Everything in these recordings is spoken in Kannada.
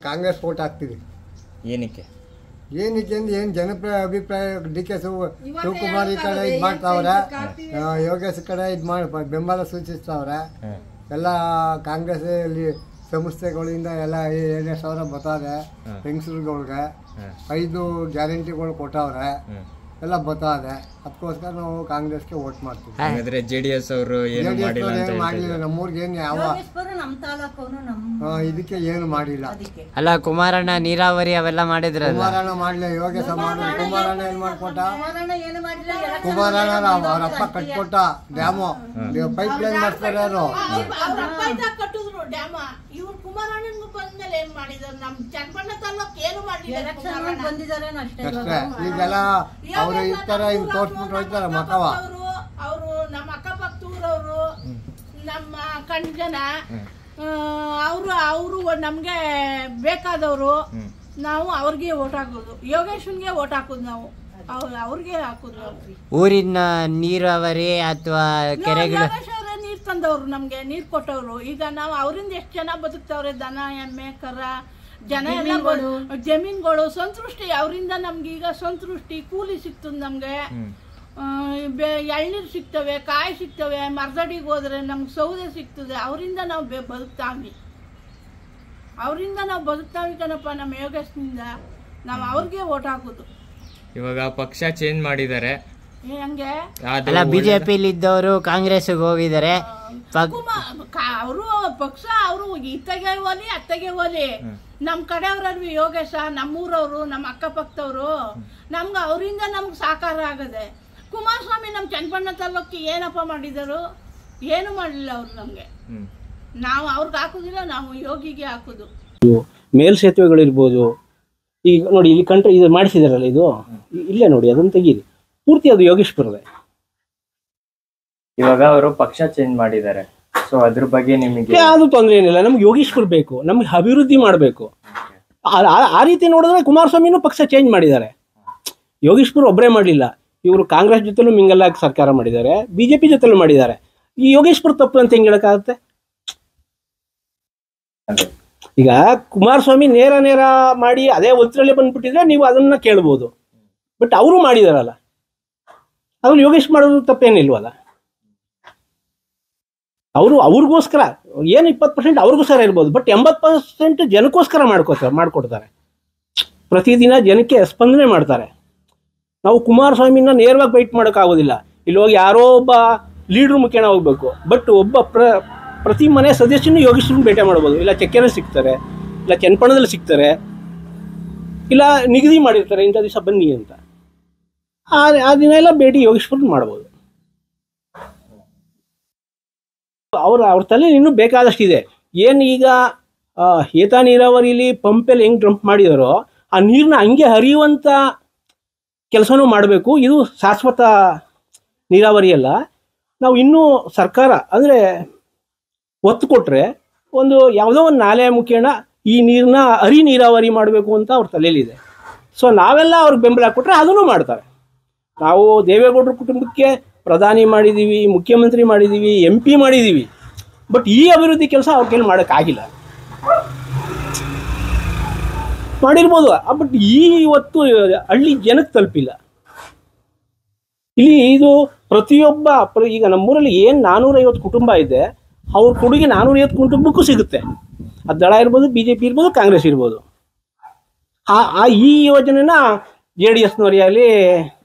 ಕಾಂಗ್ರೆಸ್ ವೋಟ್ ಹಾಕ್ತೀವಿ. ಏನಕ್ಕೆ ಏನಕ್ಕೆ ಅಂದ್ರೆ ಏನು ಅಭಿಪ್ರಾಯ ಡಿ ಕೆ ಶಿವಕುಮಾರ್ ಈ ಕಡೆ ಇದು ಮಾಡ್ತಾವ್ರೆ, ಯೋಗೇಶ್ ಕಡೆ ಇದು ಮಾಡಿ ಬೆಂಬಲ ಸೂಚಿಸ್ತಾವ್ರೆ. ಎಲ್ಲ ಕಾಂಗ್ರೆಸ್ ಸಂಸ್ಥೆಗಳಿಂದ ಎಲ್ಲ 7,000 ಬರ್ತದೆ ಹೆಂಗಸರುಗಳ್ಗೆ, 5 ಗ್ಯಾರಂಟಿಗಳು ಕೊಟ್ಟವ್ರೆ, ಎಲ್ಲ ಬರ್ತದೆ. ಅದಕ್ಕೋಸ್ಕರ ನಾವು ಕಾಂಗ್ರೆಸ್ಗೆ ವೋಟ್ ಮಾಡ್ತೀವಿ. ಹಾಗಾದ್ರೆ ಜೆಡಿಎಸ್ ಅವರು ಏನು ಮಾಡಲಿಲ್ಲ, ನಮ್ಮೂರ್ಗೆ ಏನು ಯಾವ ಇದಕ್ಕೆ ಏನು ಮಾಡಿಲ್ಲ. ಅಲ್ಲ, ಕುಮಾರಣ್ಣ ನೀರಾವರಿ ಅವೆಲ್ಲ ಮಾಡಿದ್ರಲ್ಲ. ಕುಮಾರಣ್ಣ ಮಾಡ್ಲಿಲ್ಲ, ಯೋಗೇಶ ಮಾಡಿಲ್ಲ. ಕುಮಾರಣ್ಣ ಏನ್ ಮಾಡ್ಕೊಟ್ಟ? ಕುಮಾರಣ್ಣ ಅವರಪ್ಪ ಕಟ್ಕೊಟ್ಟ ಡ್ಯಾಮು, ಪೈಪ್ ಲೈನ್ ಮಾಡ್ತಾರೆ ಯಾರು? ಈಗೆಲ್ಲ ಅವ್ರು ಇರ್ತಾರೆ, ಹಿಂಗ್ ತೋರ್ಸ್ಬಿಟ್ಟು ಹೋಗ್ತಾರೆ ಮಕ್ಕವ. ಅವರು ನಮ್ಮ ಅಕ್ಕಪಕ್ಕದೂರವರು, ನಮ್ಮ ಕಣ್ ಜನ, ಅವರು ನಮ್ಗೆ ಬೇಕಾದವರು. ನಾವು ಅವ್ರಿಗೆ ಓಟ್ ಹಾಕೋದು, ಯೋಗೇಶ್ವನ್ಗೆ ಓಟ್ ಹಾಕೋದು, ನಾವು ಅವ್ರಿಗೆ ಹಾಕೋದು. ಊರಿನ ನೀರಾವರಿ ಅಥವಾ ಕೆರೆಗಳು ನೀರ್ ತಂದವ್ರು, ನಮ್ಗೆ ನೀರ್ ಕೊಟ್ಟವ್ರು. ಈಗ ನಾವು ಅವರಿಂದ ಎಷ್ಟು ಜನ ಬದುಕ್ತವ್ರೆ, ದನ ಎಮ್ಮೆ ಕರ ಜನ ಎಲ್ಲ ಜಮೀನ್ಗಳು ಸಂತೃಷ್ಟಿ. ಅವರಿಂದ ನಮ್ಗೆ ಈಗ ಸಂತೃಷ್ಟಿ, ಕೂಲಿ ಸಿಕ್ತದ, ನಮ್ಗೆ ಎಳ್ನೀರು ಸಿಗ್ತವೆ, ಕಾಯಿ ಸಿಗ್ತವೆ, ಮರದಡಿಗೆ ಹೋದ್ರೆ ನಮ್ಗೆ ಸೌದೆ ಸಿಗ್ತದೆ. ಅವರಿಂದ ನಾವು ಬದುಕ್ತಾವಿ, ಅವರಿಂದ ನಾವು ಬದುಕ್ತಾವಿ ಕಣಪ್ಪ. ನಮ್ಮ ಯೋಗೇಶ್ನಿಂದ ನಾವು ಅವ್ರಿಗೆ ಓಟ್ ಹಾಕೋದು. ಇವಾಗ ಪಕ್ಷ ಚೇಂಜ್ ಮಾಡಿದ್ದಾರೆ, ಹಂಗೆ ಅಲ್ಲ, ಬಿಜೆಪಿಲಿ ಇದ್ದವರು ಕಾಂಗ್ರೆಸ್ಗೆ ಹೋಗಿದ್ದಾರೆ. ಅವರು ಪಕ್ಷ ಅವರು ಇತ್ತಗೆ ಹೋಲಿ ಅತ್ತಗೆ ಹೋಲಿ, ನಮ್ ಕಡೆಯವ್ರಲ್ವಿ ಯೋಗೇಶ, ನಮ್ಮೂರವ್ರು, ನಮ್ಮ ಅಕ್ಕಪಕ್ಕದವ್ರು. ನಮ್ಗೆ ಅವರಿಂದ ನಮ್ಗೆ ಸಾಕಾರ ಆಗದೆ. ಕುಮಾರಸ್ವಾಮಿ ನಮ್ ಚನ್ನಪಣ್ಣ ತಾಲೂಕಿಗೆ ಏನಪ್ಪ ಮಾಡಿದರು? ಏನು ಮಾಡಲಿಲ್ಲ ಅವ್ರು ನಮ್ಗೆ. ನಾವು ಅವ್ರಿಗೆ ಹಾಕುದಿಲ್ಲ, ನಾವು ಯೋಗಿಗೆ ಹಾಕುದು. ಮೇಲ್ಸೇತುವೆಗಳಿರ್ಬೋದು, ಈಗ ನೋಡಿ ಇಲ್ಲಿ ಕಂಟ್ರಿ ಇದು ಮಾಡಿಸಿದಾರಲ್ಲ, ಇದು ಇಲ್ಲೇ ನೋಡಿ, ಅದನ್ನ ತೆಗೀರಿ, ಪೂರ್ತಿ ಅದು ಯೋಗೇಶ್ವರದೇ. ಇವಾಗ ಅವರು ಪಕ್ಷ ಚೇಂಜ್ ಮಾಡಿದ್ದಾರೆ, ಸೊ ಅದ್ರ ಬಗ್ಗೆ ನಿಮಗೆ ಯಾವುದು ತೊಂದರೆ ಏನಿಲ್ಲ. ನಮ್ಗೆ ಯೋಗೇಶ್ವರ್ ಬೇಕು, ನಮ್ಗೆ ಅಭಿವೃದ್ಧಿ ಮಾಡಬೇಕು. ಆ ರೀತಿ ನೋಡಿದ್ರೆ ಕುಮಾರಸ್ವಾಮಿನೂ ಪಕ್ಷ ಚೇಂಜ್ ಮಾಡಿದ್ದಾರೆ. ಯೋಗೇಶ್ವರ್ ಒಬ್ಬರೇ ಮಾಡಲಿಲ್ಲ, ಇವರು ಕಾಂಗ್ರೆಸ್ ಜೊತೆಲೂ ಮಿಂಗಲ್ ಆಗಿ ಸರ್ಕಾರ ಮಾಡಿದ್ದಾರೆ, ಬಿಜೆಪಿ ಜೊತೆಲೂ ಮಾಡಿದ್ದಾರೆ. ಈ ಯೋಗೇಶ್ವರ್ ತಪ್ಪು ಅಂತ ಹೆಂಗ್ ಹೇಳಕ್ಕಾಗತ್ತೆ? ಈಗ ಕುಮಾರಸ್ವಾಮಿ ನೇರ ಮಾಡಿ ಅದೇ ಒತ್ತರಲ್ಲೇ ಬಂದ್ಬಿಟ್ಟಿದ್ರೆ ನೀವು ಅದನ್ನ ಕೇಳ್ಬೋದು. ಬಟ್ ಅವರು ಮಾಡಿದಾರಲ್ಲ, ಅವ್ರು ಯೋಗೇಶ್ ಮಾಡೋದು ತಪ್ಪೇನಿಲ್ವಲ್ಲ. ಅವ್ರಿಗೋಸ್ಕರ ಏನು 20% ಅವ್ರಿಗೋಸ್ಕರ ಇರ್ಬೋದು, ಬಟ್ 80% ಜನಕ್ಕೋಸ್ಕರ ಮಾಡ್ಕೊಡ್ತಾರೆ. ಪ್ರತಿದಿನ ಜನಕ್ಕೆ ಸ್ಪಂದನೆ ಮಾಡ್ತಾರೆ. ನಾವು ಕುಮಾರಸ್ವಾಮಿನ ನೇರವಾಗಿ ಬೈಟ್ ಮಾಡೋಕ್ಕಾಗೋದಿಲ್ಲ. ಇಲ್ಲಿ ಹೋಗಿ ಯಾರೋ ಒಬ್ಬ ಲೀಡ್ರ್ ಮುಖೇನ ಹೋಗ್ಬೇಕು. ಬಟ್ ಒಬ್ಬ ಪ್ರತಿ ಮನೆ ಸದಸ್ಯನೂ ಯೋಗೇಶ್ವರನ್ನ ಭೇಟಿ ಮಾಡ್ಬೋದು. ಇಲ್ಲ ಚಕ್ಕೆನಲ್ಲಿ ಸಿಗ್ತಾರೆ, ಇಲ್ಲ ಚನ್ನಪಣ್ಣದಲ್ಲಿ ಸಿಗ್ತಾರೆ, ಇಲ್ಲ ನಿಗದಿ ಮಾಡಿರ್ತಾರೆ ಇಂಥ ದಿವಸ ಬನ್ನಿ ಅಂತ. ಆ ದಿನ ಎಲ್ಲ ಭೇಟಿ ಯೋಗೇಶ್ವರನ್ನ ಮಾಡ್ಬೋದು. ಅವ್ರ ತಲೆಯಲ್ಲಿ ಇನ್ನೂ ಬೇಕಾದಷ್ಟಿದೆ. ಏನು ಈಗ ಏತ ನೀರಾವರಿಲಿ ಪಂಪಲ್ಲಿ ಹೆಂಗೆ ಡಂಪ್ ಮಾಡಿದಾರೋ ಆ ನೀರನ್ನ ಹಂಗೆ ಹರಿಯುವಂಥ ಕೆಲಸನೂ ಮಾಡಬೇಕು. ಇದು ಶಾಶ್ವತ ನೀರಾವರಿ ಅಲ್ಲ. ನಾವು ಇನ್ನೂ ಸರ್ಕಾರ ಅಂದರೆ ಒತ್ತು ಕೊಟ್ಟರೆ ಒಂದು ಯಾವುದೋ ಒಂದು ನಾಲೆ ಮುಖೇನ ಈ ನೀರನ್ನ ನೀರಾವರಿ ಮಾಡಬೇಕು ಅಂತ ಅವ್ರ ತಲೆಯಲ್ಲಿದೆ. ಸೊ ನಾವೆಲ್ಲ ಅವ್ರಿಗೆ ಬೆಂಬಲ ಕೊಟ್ಟರೆ ಅದನ್ನು ಮಾಡ್ತಾರೆ. ನಾವು ದೇವೇಗೌಡರ ಕುಟುಂಬಕ್ಕೆ ಪ್ರಧಾನಿ ಮಾಡಿದ್ದೀವಿ, ಮುಖ್ಯಮಂತ್ರಿ ಮಾಡಿದ್ದೀವಿ, MP ಮಾಡಿದ್ದೀವಿ. ಬಟ್ ಈ ಅಭಿವೃದ್ಧಿ ಕೆಲಸ ಅವ್ರ ಕೈಲಿ ಮಾಡೋಕ್ಕಾಗಿಲ್ಲ. ಮಾಡಿರ್ಬೋದು, ಬಟ್ ಇವತ್ತು ಹಳ್ಳಿ ಜನಕ್ಕೆ ತಲುಪಿಲ್ಲ. ಇಲ್ಲಿ ಇದು ಪ್ರತಿಯೊಬ್ಬ ಈಗ ನಮ್ಮೂರಲ್ಲಿ ಏನು 450 ಕುಟುಂಬ ಇದೆ, ಅವ್ರ ಕೊಡುಗೆ 450 ಕುಟುಂಬಕ್ಕೂ ಸಿಗುತ್ತೆ. ಅದು ದಳ ಇರ್ಬೋದು, BJP ಇರ್ಬೋದು, ಕಾಂಗ್ರೆಸ್ ಇರ್ಬೋದು. ಈ ಯೋಜನೆನ JDSನವರಲ್ಲಿ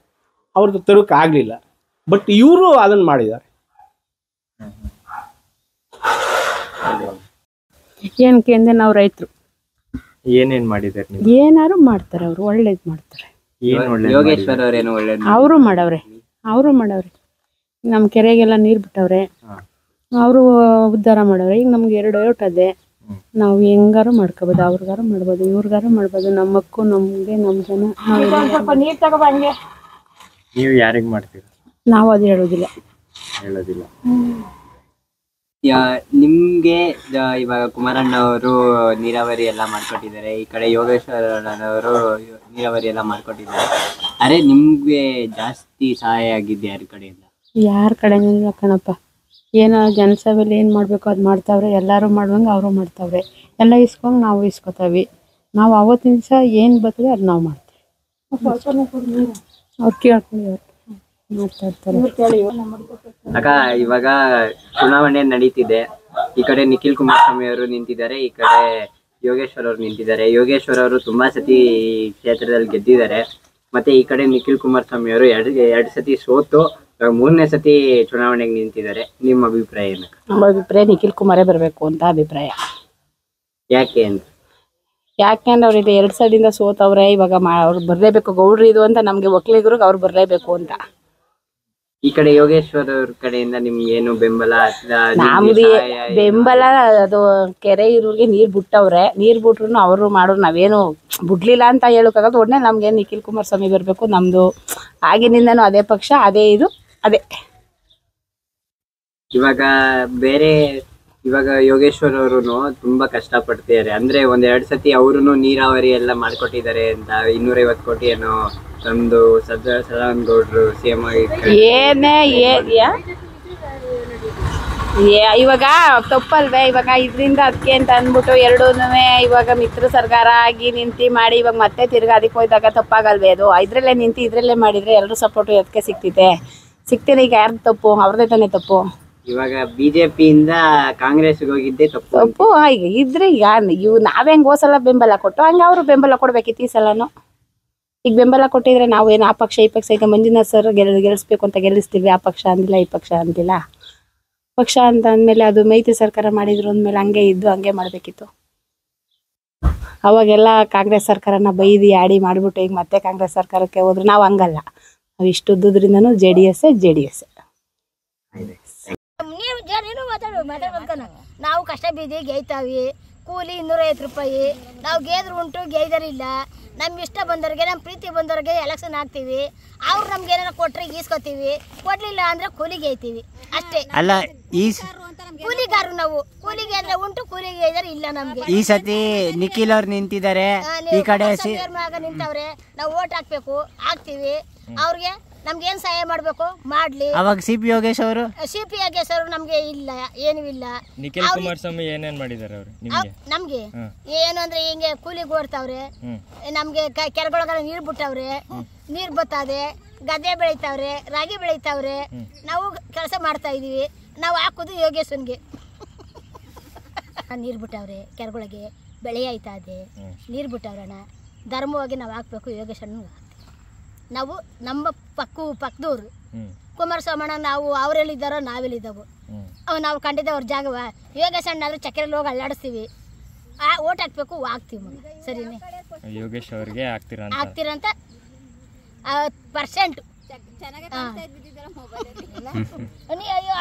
ಅವ್ರದ್ದು ತರೋಕ್ಕಾಗಲಿಲ್ಲ. ಬಟ್ ಇವರು ಅದನ್ನು ಮಾಡಿದ್ದಾರೆ. ಏನಕ್ಕೆ ಅಂದ್ರೆ ನಾವು ರೈತರು ಏನೇನ್ ಮಾಡಿದ್ದಾರೆ ನೀವು? ಏನಾರು ಮಾಡ್ತಾರೆ, ಅವರು ಒಳ್ಳೇದು ಮಾಡ್ತಾರೆ. ಯೋಗೇಶ್ವರ್ ಅವರೇನು ಒಳ್ಳೇದು ಅವರು ಮಾಡವ್ರೆ. ನಮ್ಮ ಕೆರೆಗೆಲ್ಲ ನೀರು ಬಿಟ್ಟವ್ರೆ, ಅವರು ಉದ್ಧಾರ ಮಾಡವ್ರೆ. ಈಗ ನಮ್ಗೆ 2 ಓಟ್ ಅದೇ, ನಾವು ಹೆಂಗಾರು ಮಾಡ್ಕೋಬೋದು, ಅವ್ರಿಗಾರು ಮಾಡ್ಬೋದು, ಇವ್ರಿಗಾರು ಮಾಡ್ಬೋದು. ನಮ್ಮಕ್ಕೂ ನಮ್ಗೆ ನಮ್ಮ ಜನ ನೀರು ತಗೋಬಂಗೆ. ನೀವು ಯಾರಿಗೆ ಮಾಡ್ತೀರಾ? ನಾವು ಅದು ಹೇಳೋದಿಲ್ಲ. ನಿಮ್ಗೆ ಇವಾಗ ಕುಮಾರಣ್ಣ ಅವರು ನೀರಾವರಿ ಎಲ್ಲ ಮಾಡ್ಕೊಟ್ಟಿದ್ದಾರೆ, ಈ ಕಡೆ ಯೋಗೇಶ್ವರನವರು ನೀರಾವರಿ ಎಲ್ಲ ಮಾಡ್ಕೊಟ್ಟಿದ್ದಾರೆ. ಅರೆ ನಿಮ್ಗೆ ಜಾಸ್ತಿ ಸಹಾಯ ಆಗಿದೆ ಯಾರ ಕಡೆಯಿಂದ? ಯಾರ ಕಡೆನಿಲ್ಲ ಕಣಪ್ಪ. ಏನೋ ಜನಸೇವೆಯಲ್ಲಿ ಏನು ಮಾಡಬೇಕು ಅದು ಮಾಡ್ತಾವ್ರೆ. ಎಲ್ಲರೂ ಮಾಡುವಂಗೆ ಅವರು ಮಾಡ್ತಾವ್ರೆ. ಎಲ್ಲ ಇಸ್ಕೊಂಡು ನಾವು ಇಸ್ಕೊತಾವಿ. ನಾವು ಅವತ್ತಿನ ದಿವಸ ಏನು ಬರ್ತದೆ ಅದು ನಾವು ಮಾಡ್ತೀವಿ. ಅವ್ರು ಕೇಳ್ಕೊಳ್ಳಿ, ಅವ್ರು ಮಾತಾಡ್ತಾರೆ. ಅಕ್ಕ, ಇವಾಗ ಚುನಾವಣೆ ನಡೀತಿದೆ. ಈ ಕಡೆ ನಿಖಿಲ್ ಕುಮಾರಸ್ವಾಮಿ ಅವರು ನಿಂತಿದ್ದಾರೆ, ಈ ಕಡೆ ಯೋಗೇಶ್ವರ್ ಅವರು ನಿಂತಿದ್ದಾರೆ. ಯೋಗೇಶ್ವರ್ ಅವರು ತುಂಬಾ ಸತಿ ಕ್ಷೇತ್ರದಲ್ಲಿ ಗೆದ್ದಿದ್ದಾರೆ. ಮತ್ತೆ ಈ ಕಡೆ ನಿಖಿಲ್ ಕುಮಾರಸ್ವಾಮಿ ಅವರು ಎರಡು ಸತಿ ಸೋತು 3ನೇ ಸತಿ ಚುನಾವಣೆಗೆ ನಿಂತಿದ್ದಾರೆ. ನಿಮ್ಮ ಅಭಿಪ್ರಾಯ ಏನು? ನಮ್ಮ ಅಭಿಪ್ರಾಯ ನಿಖಿಲ್ ಕುಮಾರೇ ಬರಬೇಕು ಅಂತ ಅಭಿಪ್ರಾಯ. ಯಾಕೆ ಅಂತ? ಯಾಕೆಂದ್ರೆ ಅವ್ರು 2 ಸೈಡಿಂದ ಸೋತವ್ರೆ. ಇವಾಗ ಅವ್ರು ಬರಲೇಬೇಕು, ಗೌಡ್ರು ಇದು ಅಂತ ನಮಗೆ ಒಕ್ಕಲಿಗರಿಗೆ ಅವ್ರು ಬರಲೇಬೇಕು ಅಂತ. ಈ ಕಡೆ ಯೋಗೇಶ್ವರ್ ಅವ್ರ ಕಡೆಯಿಂದ ನಿಮ್ಗೆ ಏನು ಬೆಂಬಲ? ನಮ್ದು ಬೆಂಬಲ ಅದು ಕೆರೆ ಇರೋರಿಗೆ ನೀರು ಬಿಟ್ಟವ್ರೆ. ನೀರು ಬಿಟ್ರು ಅವರು ಮಾಡೋರು ನಾವೇನು ಬಿಡ್ಲಿಲ್ಲ ಅಂತ ಹೇಳೋಕ್ಕಾಗಲ್ಲ. ಒಡನೆ ನಮ್ಗೆ ನಿಖಿಲ್ ಕುಮಾರಸ್ವಾಮಿ ಬರಬೇಕು. ನಮ್ಮದು ಆಗಿನಿಂದನೂ ಅದೇ ಪಕ್ಷ, ಅದೇ ಇದು, ಅದೇ. ಇವಾಗ ಯೋಗೇಶ್ವರ್ ಅವರು ತುಂಬಾ ಕಷ್ಟಪಡ್ತಿದ್ದಾರೆ. ಅಂದ್ರೆ 1-2 ಸತಿ ಅವರು ನೀರಾವರಿ ಎಲ್ಲ ಮಾಡ್ಕೊಟ್ಟಿದ್ದಾರೆ ಅಂತ 250 ಕೋಟಿ ಏನೋ ನಮ್ದು ಸದಾನಂದ ಗೌಡ್ರು ಸಿಎಂ ಆಗಿ ಇವಾಗ ತಪ್ಪಲ್ವೇ? ಇವಾಗ ಇದರಿಂದ ಅದಕ್ಕೆ ಅಂತ ಅಂದ್ಬಿಟ್ಟು ಎರಡೂ ಇವಾಗ ಮಿತ್ರ ಸರ್ಕಾರ ಆಗಿ ನಿಂತು ಮಾಡಿ ಇವಾಗ ಮತ್ತೆ ತಿರ್ಗಾ ಅದಕ್ಕೆ ಹೋಯ್ದಾಗ ತಪ್ಪಾಗಲ್ವೇ? ಅದು ಇದ್ರಲ್ಲೇ ನಿಂತು ಇದ್ರಲ್ಲೇ ಮಾಡಿದ್ರೆ ಎಲ್ಲರೂ ಸಪೋರ್ಟು ಅದಕ್ಕೆ ಸಿಗ್ತೇನೆ. ಈಗ ಯಾರ್ದು ತಪ್ಪು? ಅವ್ರದ್ದೇ ತಾನೇ ತಪ್ಪು. ಇವಾಗ ಬಿಜೆಪಿಯಿಂದ ಕಾಂಗ್ರೆಸ್ಗೆ ಹೋಗಿದ್ದೆ ತಪ್ಪು. ಈಗ ಇದ್ರೆ ಈಗ ನಾವ್ ಹೆಂಗ್ ಹೋಸಲ ಬೆಂಬಲ ಕೊಟ್ಟು ಹಂಗೆ ಅವರು ಬೆಂಬಲ ಕೊಡ್ಬೇಕಿತ್ತು ಈ ಸಲನು. ಈಗ ಬೆಂಬಲ ಕೊಟ್ಟಿದ್ರೆ ನಾವೇನು ಆ ಪಕ್ಷ ಈ ಪಕ್ಷ, ಈಗ ಮಂಜುನಾಥ್ ಸರ್ ಗೆಲ್ಲಿಸ್ಬೇಕು ಅಂತ ಗೆಲ್ಲಿಸ್ತೀವಿ. ಆ ಪಕ್ಷ ಅಂದಿಲ್ಲ, ಈ ಪಕ್ಷ ಅಂದಿಲ್ಲ. ಪಕ್ಷ ಅಂತ ಅಂದಮೇಲೆ ಅದು ಮೈತ್ರಿ ಸರ್ಕಾರ ಮಾಡಿದ್ರು ಅಂದಮೇಲೆ ಹಂಗೆ ಇದ್ದು ಹಂಗೆ ಮಾಡಬೇಕಿತ್ತು. ಅವಾಗೆಲ್ಲ ಕಾಂಗ್ರೆಸ್ ಸರ್ಕಾರನ ಬೈದಿ ಆಡಿ ಮಾಡಿಬಿಟ್ಟು ಈಗ ಮತ್ತೆ ಕಾಂಗ್ರೆಸ್ ಸರ್ಕಾರಕ್ಕೆ ಹೋದ್ರು. ನಾವು ಹಂಗಲ್ಲ, ನಾವು ಇಷ್ಟುದ್ರಿಂದನೂ ಜೆ ಡಿ ಎಸ್. ನಾವು ಕಷ್ಟ ಬಿದ್ದು ಗೇಯ್ತಾವಿ. ಕೂಲಿ 250 ರೂಪಾಯಿ. ನಾವು ಗೇದ್ರು ಉಂಟು, ಗೇಯ್ದರಿಲ್ಲ. ನಮ್ಮ ಇಷ್ಟ ಬಂದವ್ರಿಗೆ, ನಮ್ಮ ಪ್ರೀತಿ ಬಂದವ್ರಿಗೆ ಎಲೆಕ್ಷನ್ ಹಾಕ್ತೀವಿ. ಅವ್ರು ನಮ್ಗೆ ಏನಾರ ಕೊಟ್ರೆ ಗೀಸ್ಕೊತೀವಿ, ಕೊಡ್ಲಿಲ್ಲ ಅಂದ್ರೆ ಕೂಲಿಗೆ ಗೇಯ್ತೀವಿ ಅಷ್ಟೇ. ಅಲ್ಲ, ಈ ಕೂಲಿಗಾರರು ನಾವು. ಕೂಲಿಗೆ ಅಂದ್ರೆ ಉಂಟು, ಕೂಲಿಗೆ ಗೇಯ್ದರೆ ಇಲ್ಲ ನಮ್ಗೆ. ಈ ಸತಿ ನಿಖಿಲ್ ಅವ್ರು ನಿಂತಿದ್ದಾರೆ, ಈ ಕಡೆ ನಿಂತವ್ರೆ. ನಾವು ಓಟ್ ಹಾಕ್ಬೇಕು, ಹಾಕ್ತಿವಿ. ಅವ್ರಿಗೆ ನಮ್ಗೆ ಏನ್ ಸಹಾಯ ಮಾಡ್ಬೇಕು ಮಾಡ್ಲಿ. ಅವಾಗ ಸಿ ಪಿ ಯೋಗೇಶ್ ಅವರು ನಮ್ಗೆ ಇಲ್ಲ, ಏನೂ ಇಲ್ಲ. ನಿಖಿಲ್ ಕುಮಾರಸ್ವಾಮಿ ಏನೇನ್ ಮಾಡಿದಾರೆ ಅವರು ನಮ್ಗೆ? ಏನು ಅಂದ್ರೆ ಹಿಂಗೆ ಕೂಲಿಗೆ ಓಡ್ತಾವ್ರೆ. ನಮ್ಗೆ ಕೆರೆಗೊಳಗ ನೀರ್ ಬಿಟ್ಟವ್ರೆ, ನೀರ್ ಬತ್ತದೆ, ಗದ್ದೆ ಬೆಳಿತಾವ್ರೆ, ರಾಗಿ ಬೆಳಿತಾವ್ರೆ. ನಾವು ಕೆಲಸ ಮಾಡ್ತಾ ಇದೀವಿ. ನಾವು ಹಾಕೋದು ಯೋಗೇಶ್ವನ್ಗೆ. ನೀರ್ ಬಿಟ್ಟವ್ರೆ, ಕೆರೆಗೊಳಗೆ ಬೆಳೆ ಆಯ್ತಾ ಇದೆ, ನೀರ್ ಬಿಟ್ಟವ್ರಣ್ಣ. ಧರ್ಮವಾಗಿ ನಾವು ಹಾಕ್ಬೇಕು ಯೋಗೇಶ್ವರನ್. ನಾವು ನಮ್ಮ ಪಕ್ಕದವ್ರು ಕುಮಾರಸ್ವಾಮಣ್ಣ. ನಾವು ಅವರೆಲ್ಲಿದ್ದಾರೋ ನಾವೆಲ್ಲಿದ್ದಾವು. ನಾವು ಕಂಡಿದ್ದೆ ಅವ್ರ ಜಾಗವ. ಯೋಗೇಶ್ ಅಣ್ಣ ಆದ್ರೆ ಚಕ್ರಲ್ಲಿ ಹೋಗಿ ಅಲ್ಲಾಡಿಸ್ತೀವಿ. ಓಟ್ ಹಾಕ್ಬೇಕು, ಹಾಕ್ತೀವಿ. ಸರಿನೇ? ಯೋಗೇಶ್ ಅವ್ರಿಗೆ ಹಾಕ್ತೀರಂತ 50%.